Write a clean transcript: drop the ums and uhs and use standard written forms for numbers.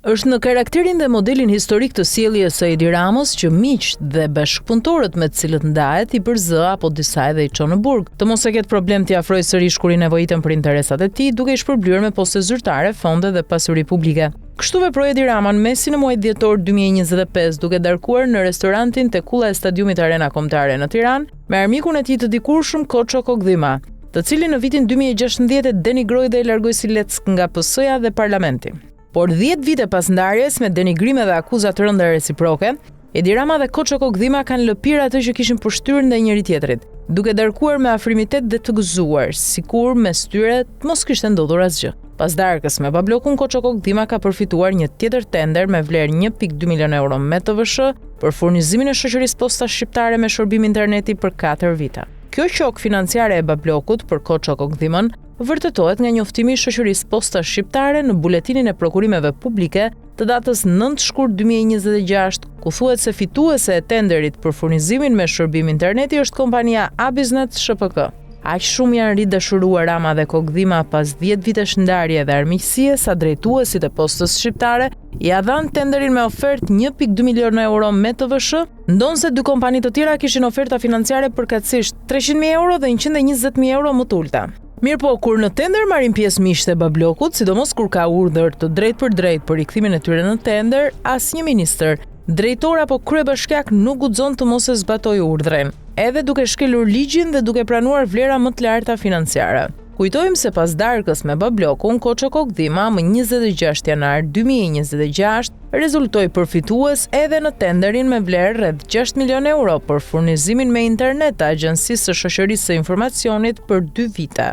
Është në karakterin dhe modelin historik të sjelljes së Edi Ramës që miqt dhe bashkëpunëtorët me të cilët ndahet i përzë apo disa edhe i çon në burg. Të mos e ketë problem t'i afrojë sërish kur i nevojitën për interesat e tij, duke i shpërblyer me poste zyrtare, fonde dhe pasuri publike. Kështu veproi Edi Rama në mesin e muajit dhjetor 2025 duke darkuar në restorantin te kulla e stadiumit Arena Kombëtare në Tiranë me armikun e tij të dikurshëm Koço Kokdhima, të cilin në vitin 2016 e denigroi dhe e largoi si leck nga PS-ja dhe parlamenti. Por 10 vite pas ndarjes me denigrime dhe akuza të rënda reciproke, Edi Rama dhe Koço Kokdhima kanë lëpirë atë që kishin përshtyr ndaj njëri tjetrit, duke darkuar me afrimitet dhe të gëzuar, sikur mes tyre mos kishte ndodhur asgjë. Pas darkës me Bablokun, Koço Kokdhima ka përfituar një tjetër tender me vlerë 1.2 milion euro me TVSH për furnizimin e shoqërisë Posta Shqiptare me shërbim interneti për 4 vite. Kjo qok financiare e Bablokut për Koço Kokdhimën vërtetohet nga njoftimi i shoqërisë Posta Shqiptare në buletinin e prokurimeve publike të datës 9 shkurt 2026, ku thuhet se fituese e tenderit për furnizimin me shërbim interneti është kompania Abiznet ShPK. Aq shumë janë ridashuruar Rama dhe Kokdhima pas 10 vitesh ndarje dhe armiqësie sa drejtuesit e Postës Shqiptare ja dhanë tenderin me ofertë 1.2 milion euro me TVSH, ndonse dy kompani të tjera kishin oferta financiare përkatësisht 300.000 euro dhe 120.000 euro më të ulta. Mirëpo, kur në tender marrin pjesë miqtë e Bablokut, sidomos kur ka urdhër të drejt për drejt për rikthimin e tyre në tender, asnjë ministër, drejtor apo kryebashkiak nuk guxon të mos e zbatojë urdhrin, edhe duke shkelur ligjin dhe duke pranuar vlera më të larta financiare. Kujtojmë se pas darkës me Bablokun, Koço Kokdhima më 26 janar 2026 rezultoi përfitues edhe në tenderin me vlerë rreth 6 milion euro për furnizimin me internet të Agjencisë së Shoqërisë së Informacionit për 2 vite.